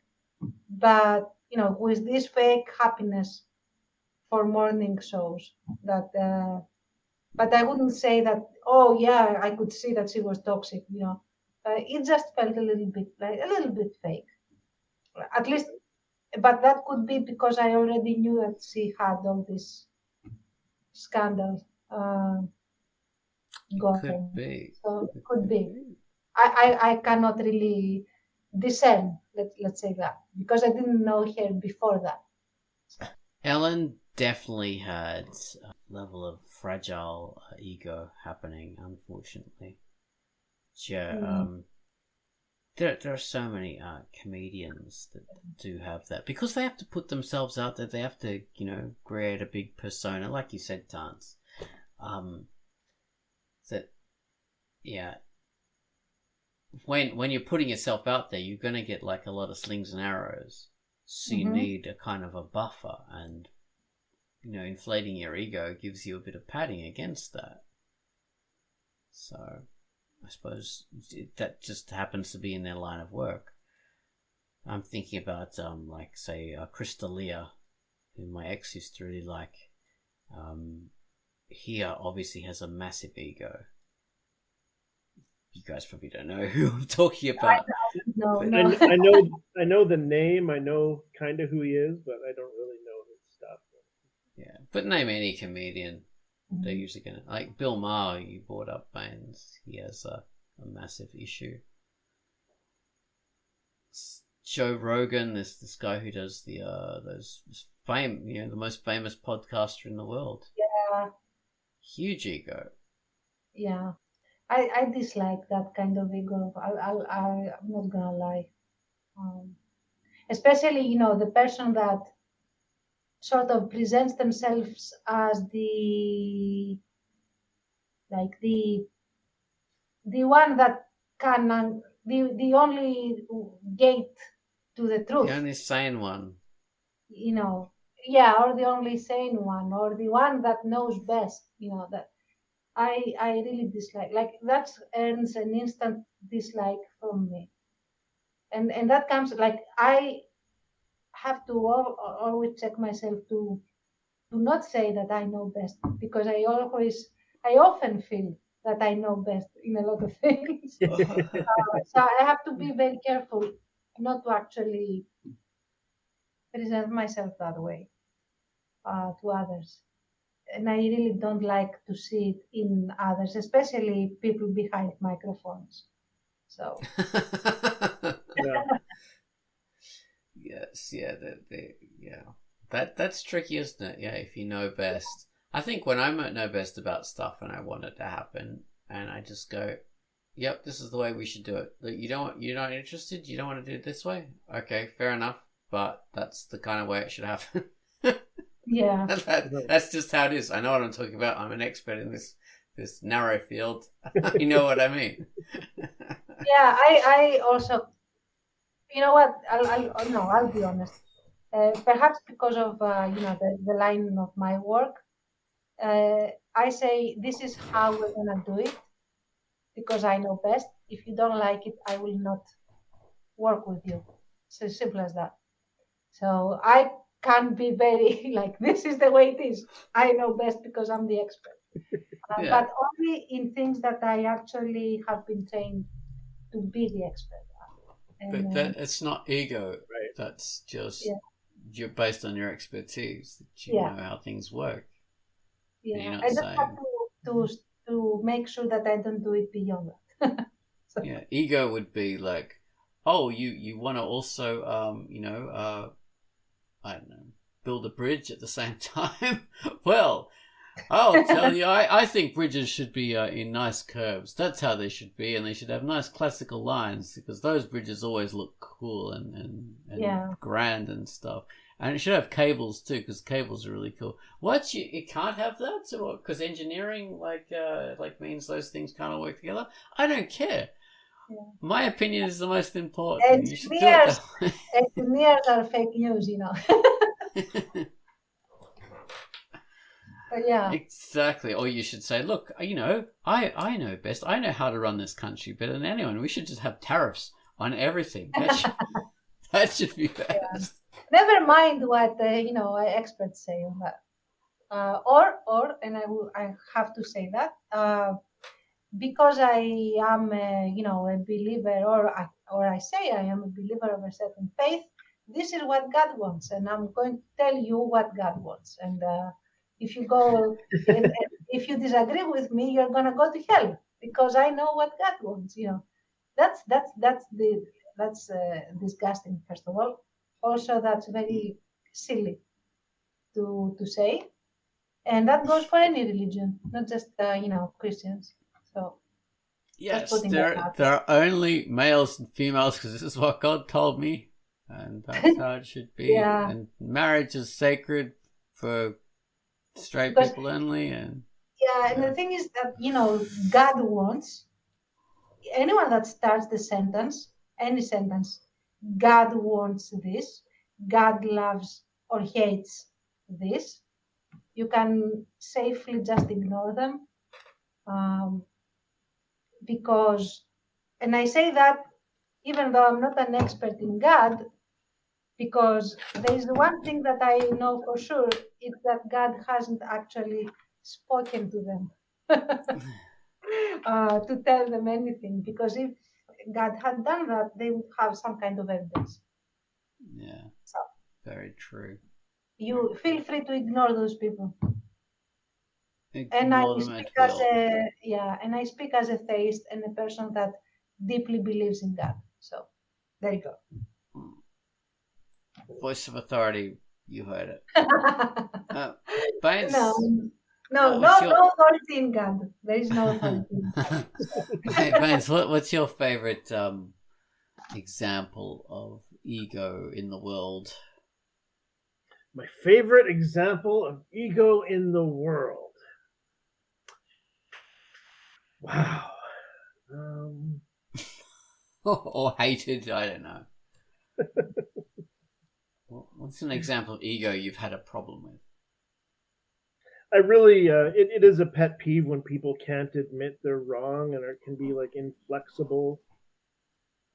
but with this fake happiness for morning shows, that. But I wouldn't say that. Oh yeah, I could see that she was toxic. It just felt a little bit fake, at least. But that could be because I already knew that she had all this scandal going. Could be. So it could be. I cannot really discern, let's say that, because I didn't know her before that. Ellen definitely had a level of fragile ego happening, unfortunately. Yeah, there are so many comedians that do have that, because they have to put themselves out there. They have to, create a big persona, like you said, Tance. When you're putting yourself out there, you're going to get a lot of slings and arrows. So you need a kind of a buffer, and inflating your ego gives you a bit of padding against that. So I suppose that just happens to be in their line of work. I'm thinking about Chris D'Elia, who my ex used to really like. He obviously has a massive ego. You guys probably don't know who I'm talking about. No. I know the name. I know kind of who he is, but I don't really know his stuff. Yeah, but name any comedian. They're usually going to... Like Bill Maher, you brought up Baines. He has a massive issue. Joe Rogan, this guy who does the most famous podcaster in the world. Yeah. Huge ego. Yeah. I dislike that kind of ego. I'm not gonna lie. Especially, the person that sort of presents themselves as the one that can, the only gate to the truth. The only sane one. or the only sane one, or the one that knows best, that I really dislike. Like that earns an instant dislike from me, and that comes like I have to always check myself to not say that I know best, because I often feel that I know best in a lot of things. So I have to be very careful not to actually present myself that way to others. And I really don't like to see it in others, especially people behind microphones. So Yeah. Yes, yeah, yeah. That's tricky, isn't it? Yeah, if you know best. I think when I know best about stuff and I want it to happen, and I just go, "Yep, this is the way we should do it." Like, you're not interested. You don't want to do it this way. Okay, fair enough. But that's the kind of way it should happen. yeah, That's just how it is. I know what I'm talking about. I'm an expert in this narrow field. You know what I mean? yeah. I also, you know what? I'll be honest. Perhaps because of the line of my work, I say this is how we're gonna do it because I know best. If you don't like it, I will not work with you. It's as simple as that. So I can't be very like this is the way it is. I know best because I'm the expert. Yeah. But only in things that I actually have been trained to be the expert. But it's not ego. Right. That's just Yeah. you're based on your expertise that you Yeah. know how things work. Yeah, You're not I just saying. have to make sure that I don't do it beyond that. So, Yeah, ego would be like, oh, you want to also I don't know, build a bridge at the same time. Well, I'll tell you, I think bridges should be in nice curves. That's how they should be, and they should have nice classical lines because those bridges always look cool and Yeah. grand and stuff. And it should have cables too, because cables are really cool. What you can't have that? So because engineering like means those things can't work together. I don't care. Yeah. My opinion is the most important. You should do it Engineers, that way. engineers are fake news, But yeah, Exactly. Or you should say, look, I know best. I know how to run this country better than anyone. We should just have tariffs on everything. That should be best. never mind what experts say on that. And I have to say that because I am a believer, or I say I am a believer of a certain faith. This is what God wants, and I'm going to tell you what God wants. And if you go, and if you disagree with me, you're gonna go to hell because I know what God wants. That's disgusting. First of all, also that's very silly to say, and that goes for any religion, not just Christians. So Yes, there are only males and females because this is what God told me, and that's how it should be. Yeah. And marriage is sacred for straight people only. And the thing is that God wants anyone that starts the sentence, any sentence, God wants this, God loves or hates this. You can safely just ignore them because, and I say that even though I'm not an expert in God, because there is one thing that I know for sure, it's that God hasn't actually spoken to them to tell them anything, because if God had done that, they would have some kind of evidence. Yeah, so very true. You feel free to ignore those people. Ignore them at will. And I speak as a theist and a person that deeply believes in God. So there you go. Voice of authority, you heard it. Baines, no authority in God. There is no authority in God. Hey, Baines, what's your favorite example of ego in the world? My favorite example of ego in the world. Wow. Or hated, I don't know. What's an example of ego you've had a problem with? I really, it is a pet peeve when people can't admit they're wrong and it can be like inflexible.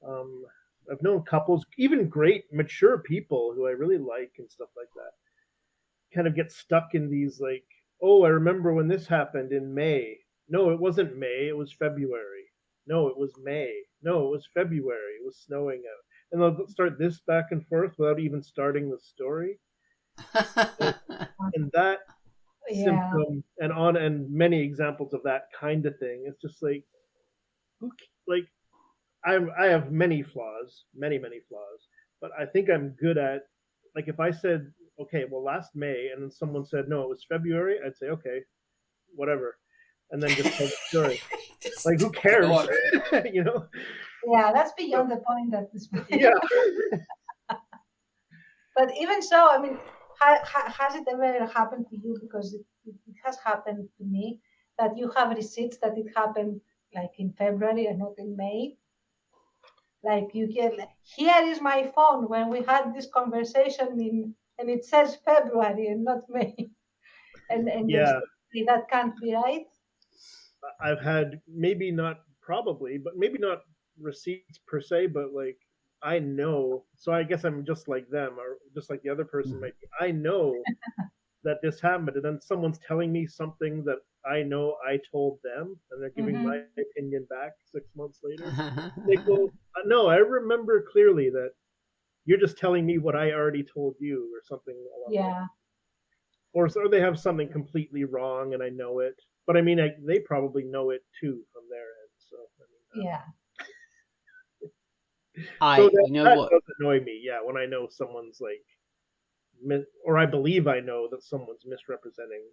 I've known couples, even great mature people who I really like and stuff like that, kind of get stuck in these like, oh, I remember when this happened in May. No, it wasn't May, it was February. No, it was May. No, it was February. It was snowing out. And they'll start this back and forth without even starting the story. And that symptom and many examples of that kind of thing. It's just like, like I have many flaws, many flaws, but I think I'm good at, like, if I said, okay, well, last May, and then someone said, no, it was February, I'd say, okay, whatever, and then just tell the story. Like, who cares? You know? Yeah, that's beyond the point at this point. Yeah. But even so, I mean, has it ever happened to you? Because it has happened to me that you have receipts that it happened like in February and not in May. Like you get, here is my phone when we had this conversation and it says February and not May. And yeah, that can't be right. I've had maybe not receipts per se, but like I know. So I guess I'm just like them, or just like the other person might be. I know that this happened, and then someone's telling me something that I know I told them, and they're giving my opinion back 6 months later. They go, no, I remember clearly that you're just telling me what I already told you, or something along that. Or they have something completely wrong, and I know it. But I mean, they probably know it too from their end. So I mean, so that does annoy me. Yeah, when I know someone's like, or I believe I know that someone's misrepresenting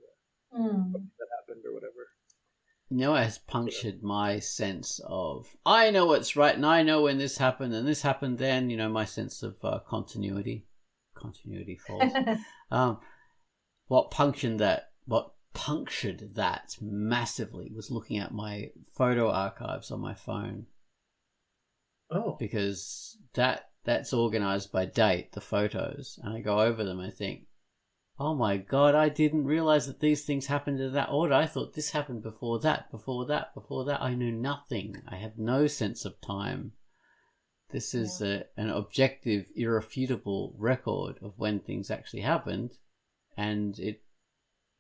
something that happened or whatever. It has punctured my sense of, I know what's right, and I know when this happened, and this happened then. My sense of continuity falls. What punctured that massively was looking at my photo archives on my phone. Oh, because that's organized by date, the photos, and I go over them. I think, oh my God, I didn't realize that these things happened in that order. I thought this happened before that, before that, before that. I knew nothing. I have no sense of time. This is an objective, irrefutable record of when things actually happened, and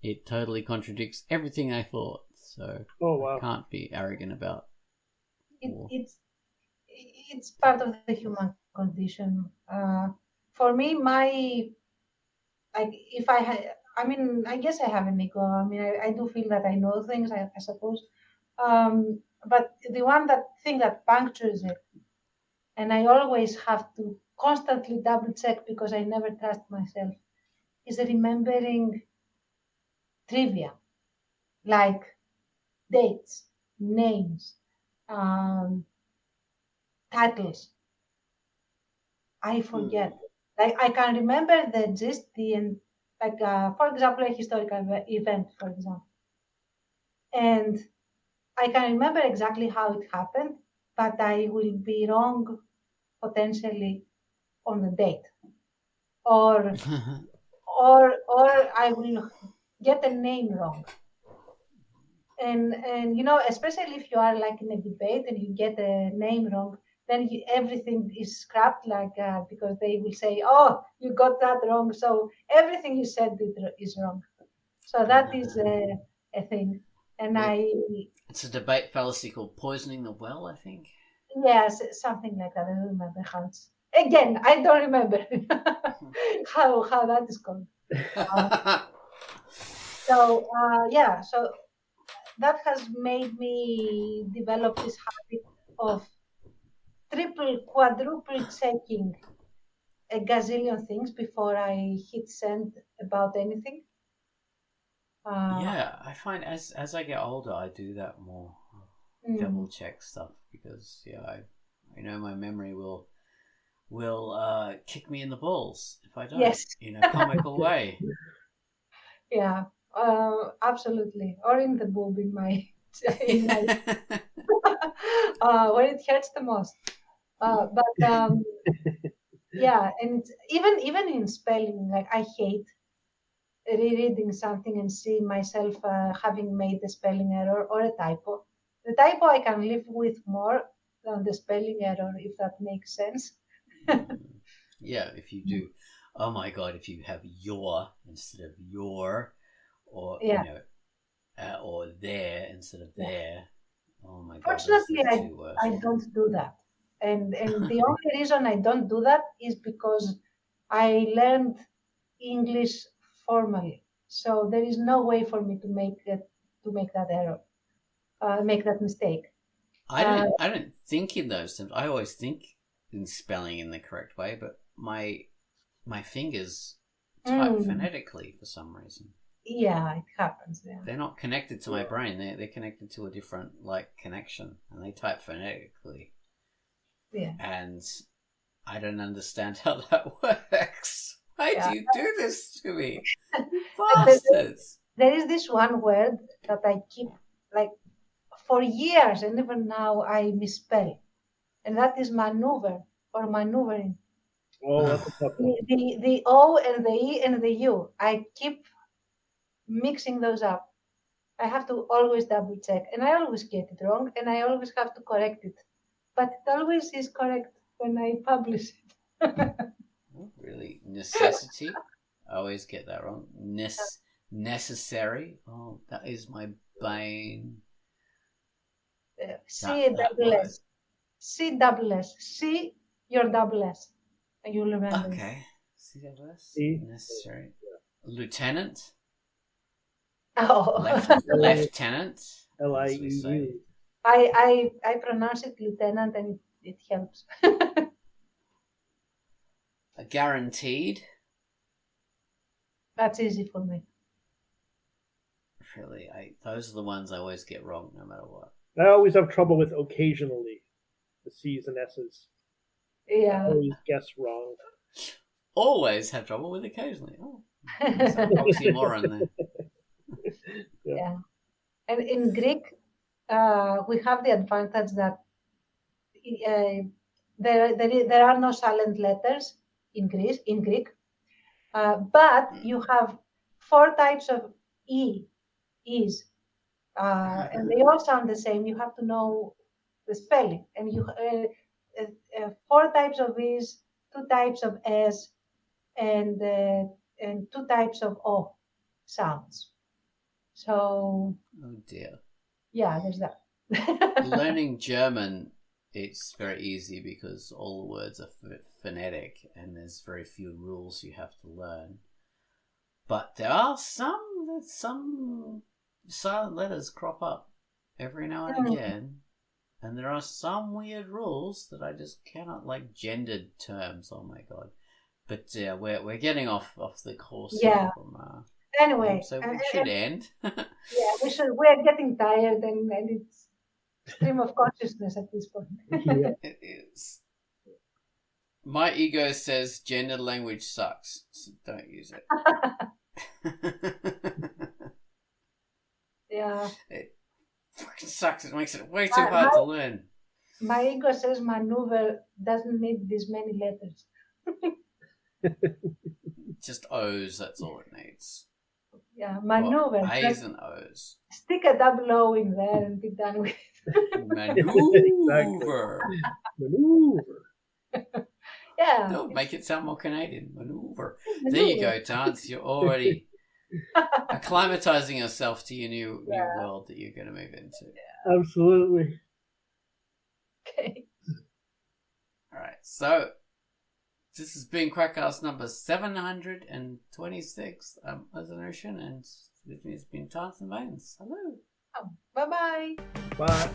it totally contradicts everything I thought. So I can't be arrogant about it. It's part of the human condition. For me, I guess I have an ego. I mean, I do feel that I know things, I suppose. But the one thing that punctures it, and I always have to constantly double check because I never trust myself, is remembering trivia, like dates, names, titles. I forget. Like I can remember the gist, for example, a historical event, for example, and I can remember exactly how it happened, but I will be wrong potentially on the date, or I will get the name wrong. And especially if you are like in a debate and you get the name wrong, then everything is scrapped, because they will say, "Oh, you got that wrong," so everything you said is wrong. So that is a thing, and it's a debate fallacy called poisoning the well, I think. Yes, something like that. I don't remember how it's. Again, I don't remember how that is called. So that has made me develop this habit of triple, quadruple checking a gazillion things before I hit send about anything. I find as I get older, I do that more. Double check stuff because I know my memory will kick me in the balls if I don't. Yes. In a comical way. Yeah, absolutely. Or in the boob in my where it hurts the most. But Yeah, and it's, even in spelling, like I hate rereading something and seeing myself having made a spelling error or a typo. The typo I can live with more than the spelling error, if that makes sense. Yeah, if you do, oh my god, if you have your instead of your, or Yeah. or there instead of there. Oh my god, those Fortunately, are the two worst. I don't do that. And the only reason I don't do that is because I learned English formally. So there is no way for me to make that error, make that mistake. I don't think in those terms. I always think in spelling in the correct way, but my fingers type phonetically for some reason. Yeah, it happens. Yeah. They're not connected to my brain. They're connected to a different connection, and they type phonetically. Yeah. And I don't understand how that works. Why do you do this to me, bastards? There is this one word that I keep like for years, and even now I misspell, and that is maneuver or maneuvering. Oh, that's a tough one. The O and the E and the U. I keep mixing those up. I have to always double check, and I always get it wrong, and I always have to correct it. But it always is correct when I publish it. Really? Necessity? I always get that wrong. Necessary? Oh, that is my bane. C double S. C double S. C your double S. And you'll remember. Okay. C double S? C. Necessary. Lieutenant? Oh. Lieutenant? LIEU. I pronounce it lieutenant, and it helps. Guaranteed? That's easy for me. Really, those are the ones I always get wrong, no matter what. I always have trouble with occasionally, the C's and S's. Yeah. I always guess wrong. Always have trouble with occasionally. Oh, some oxymoron there. Yeah. And in Greek, we have the advantage that there are no silent letters in Greek, but you have 4 types of e's, and they all sound the same. You have to know the spelling, and you 4 types of e's, 2 types of s, and 2 types of o sounds. So. Oh dear. Yeah, there's that. Learning German, it's very easy because all the words are phonetic and there's very few rules you have to learn. But there are some silent letters crop up every now and again, and there are some weird rules that I just cannot, like gendered terms. Oh my god! But we're getting off the course. Yeah. Anyway, so we should end. Yeah, we should. We're getting tired, and it's stream of consciousness at this point. Yeah. It is. My ego says gender language sucks, so don't use it. Yeah. It fucking sucks. It makes it way too hard to learn. My ego says maneuver doesn't need this many letters. Just O's, that's all it needs. Yeah, maneuver. Well, A's and O's. Stick a double O in there and be done with it. Maneuver. Maneuver. Yeah. Don't make it sound more Canadian. Maneuver. There you go, Dance. You're already acclimatizing yourself to your new world that you're going to move into. Yeah. Absolutely. Okay. All right. So this has been Quackcast number 726. As an ocean, and with me has been Dance and Veins. Hello. Oh, bye-bye. Bye.